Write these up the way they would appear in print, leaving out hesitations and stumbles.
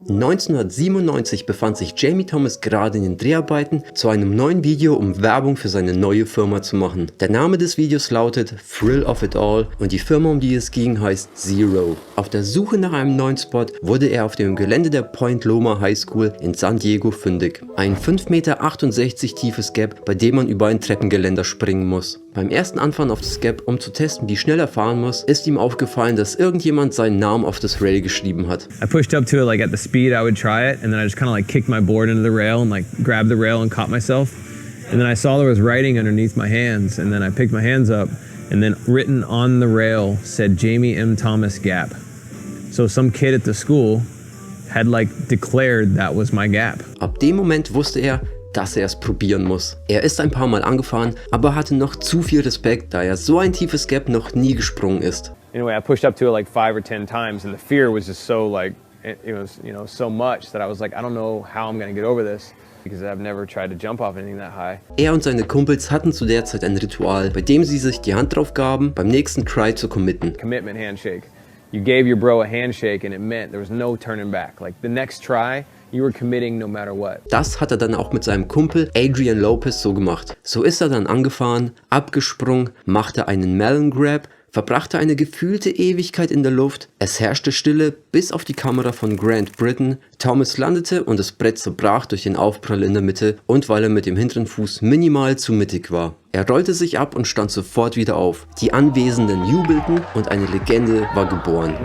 1997 befand sich Jamie Thomas gerade in den Dreharbeiten zu einem neuen Video, um Werbung für seine neue Firma zu machen. Der Name des Videos lautet Thrill of It All und die Firma, um die es ging, heißt Zero. Auf der Suche nach einem neuen Spot wurde er auf dem Gelände der Point Loma High School in San Diego fündig. Ein 5,68 Meter tiefes Gap, bei dem man über ein Treppengeländer springen muss. Beim ersten Anfahren auf das Gap, um zu testen, wie schnell er fahren muss, ist ihm aufgefallen, dass irgendjemand seinen Namen auf das Rail geschrieben hat. I pushed up to it like at the speed I would try it, and then I just kind of like kicked my board into the rail and like grabbed the rail and caught myself. And then I saw there was writing underneath my hands, and then I picked my hands up, and then written on the rail said Jamie M. Thomas Gap. So some kid at the school had like declared that was my gap. Ab dem Moment wusste er, dass er es probieren muss. Er ist ein paar Mal angefahren, aber hatte noch zu viel Respekt, da er so ein tiefes Gap noch nie gesprungen ist. Anyway, I pushed up to it like 5 or 10 times, and the fear was just so like, it was, you know, so much that I was like, I don't know how I'm gonna get over this, because I've never tried to jump off anything that high. Er und seine Kumpels hatten zu der Zeit ein Ritual, bei dem sie sich die Hand drauf gaben, beim nächsten Try zu committen. Commitment handshake. You gave your bro a handshake and it meant there was no turning back. Like the next try, you were committing no matter what. Das hat er dann auch mit seinem Kumpel Adrian Lopez so gemacht. So ist er dann angefahren, abgesprungen, machte einen Melon Grab, verbrachte eine gefühlte Ewigkeit in der Luft. Es herrschte Stille bis auf die Kamera von Grant Britton. Thomas landete und das Brett zerbrach durch den Aufprall in der Mitte und weil er mit dem hinteren Fuß minimal zu mittig war. Er rollte sich ab und stand sofort wieder auf. Die Anwesenden jubelten und eine Legende war geboren.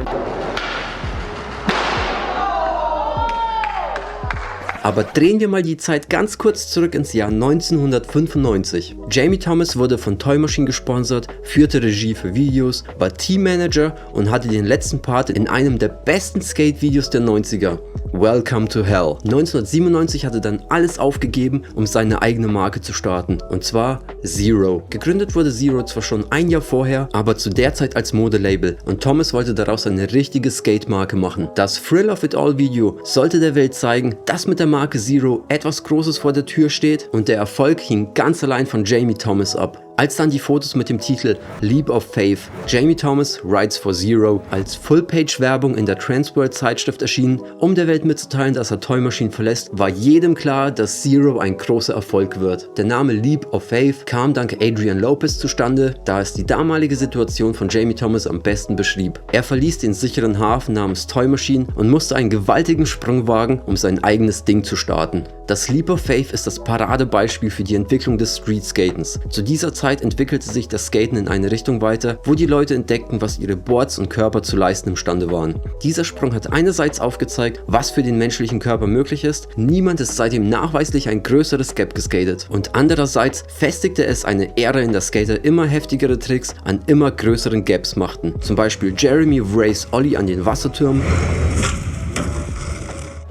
Aber drehen wir mal die Zeit ganz kurz zurück ins Jahr 1995. Jamie Thomas wurde von Toy Machine gesponsert, führte Regie für Videos, war Teammanager und hatte den letzten Part in einem der besten Skate-Videos der 90er. Welcome to Hell. 1997 hatte dann alles aufgegeben, um seine eigene Marke zu starten, und zwar Zero. Gegründet wurde Zero zwar schon ein Jahr vorher, aber zu der Zeit als Modelabel, und Thomas wollte daraus eine richtige Skate-Marke machen. Das Thrill of It All Video sollte der Welt zeigen, dass mit der Marke Zero etwas Großes vor der Tür steht, und der Erfolg hing ganz allein von Jamie Thomas ab. Als dann die Fotos mit dem Titel Leap of Faith, Jamie Thomas Rides for Zero als Full-Page-Werbung in der Transworld-Zeitschrift erschienen, um der Welt mitzuteilen, dass er Toy Machine verlässt, war jedem klar, dass Zero ein großer Erfolg wird. Der Name Leap of Faith kam dank Adrian Lopez zustande, da es die damalige Situation von Jamie Thomas am besten beschrieb. Er verließ den sicheren Hafen namens Toy Machine und musste einen gewaltigen Sprung wagen, um sein eigenes Ding zu starten. Das Leap of Faith ist das Paradebeispiel für die Entwicklung des Street-Skatens. Zu dieser Zeit entwickelte sich das Skaten in eine Richtung weiter, wo die Leute entdeckten, was ihre Boards und Körper zu leisten imstande waren. Dieser Sprung hat einerseits aufgezeigt, was für den menschlichen Körper möglich ist, niemand ist seitdem nachweislich ein größeres Gap geskatet, und andererseits festigte es eine Ära, in der Skater immer heftigere Tricks an immer größeren Gaps machten. Zum Beispiel Jeremy Vrays Ollie an den Wasserturm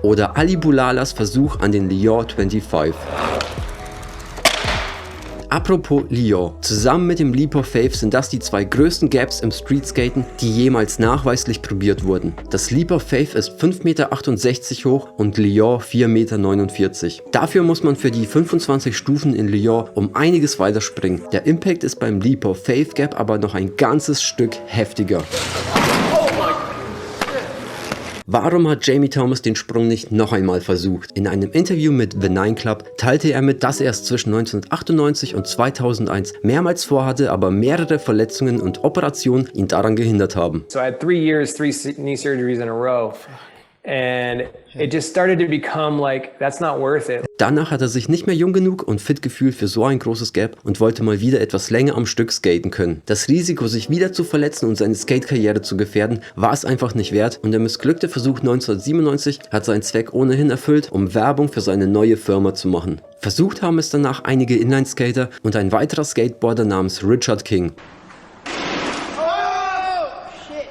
oder Ali Boulalas Versuch an den Lyon 25. Apropos Lyon. Zusammen mit dem Leap of Faith sind das die zwei größten Gaps im Streetskaten, die jemals nachweislich probiert wurden. Das Leap of Faith ist 5,68 Meter hoch und Lyon 4,49 Meter. Dafür muss man für die 25 Stufen in Lyon um einiges weiter springen. Der Impact ist beim Leap of Faith Gap aber noch ein ganzes Stück heftiger. Warum hat Jamie Thomas den Sprung nicht noch einmal versucht? In einem Interview mit The Nine Club teilte er mit, dass er es zwischen 1998 und 2001 mehrmals vorhatte, aber mehrere Verletzungen und Operationen ihn daran gehindert haben. So I had 3 years, 3 knee surgeries in a row. And it just started to become like, that's not worth it. Danach hat er sich nicht mehr jung genug und fit gefühlt für so ein großes Gap und wollte mal wieder etwas länger am Stück skaten können. Das Risiko, sich wieder zu verletzen und seine Skate-Karriere zu gefährden, war es einfach nicht wert, und der missglückte Versuch 1997 hat seinen Zweck ohnehin erfüllt, um Werbung für seine neue Firma zu machen. Versucht haben es danach einige Inline-Skater und ein weiterer Skateboarder namens Richard King.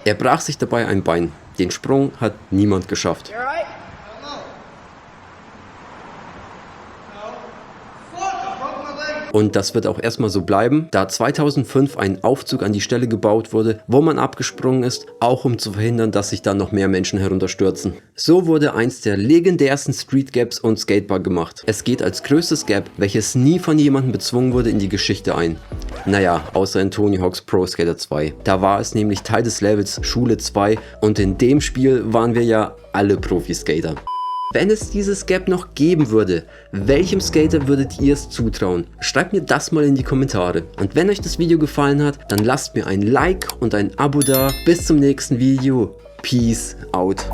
Er brach sich dabei ein Bein. Den Sprung hat niemand geschafft. Und das wird auch erstmal so bleiben, da 2005 ein Aufzug an die Stelle gebaut wurde, wo man abgesprungen ist, auch um zu verhindern, dass sich dann noch mehr Menschen herunterstürzen. So wurde eins der legendärsten Street Gaps und Skatebar gemacht. Es geht als größtes Gap, welches nie von jemandem bezwungen wurde, in die Geschichte ein. Naja, außer in Tony Hawk's Pro Skater 2. Da war es nämlich Teil des Levels Schule 2 und in dem Spiel waren wir ja alle Profi-Skater. Wenn es dieses Gap noch geben würde, welchem Skater würdet ihr es zutrauen? Schreibt mir das mal in die Kommentare. Und wenn euch das Video gefallen hat, dann lasst mir ein Like und ein Abo da. Bis zum nächsten Video. Peace out.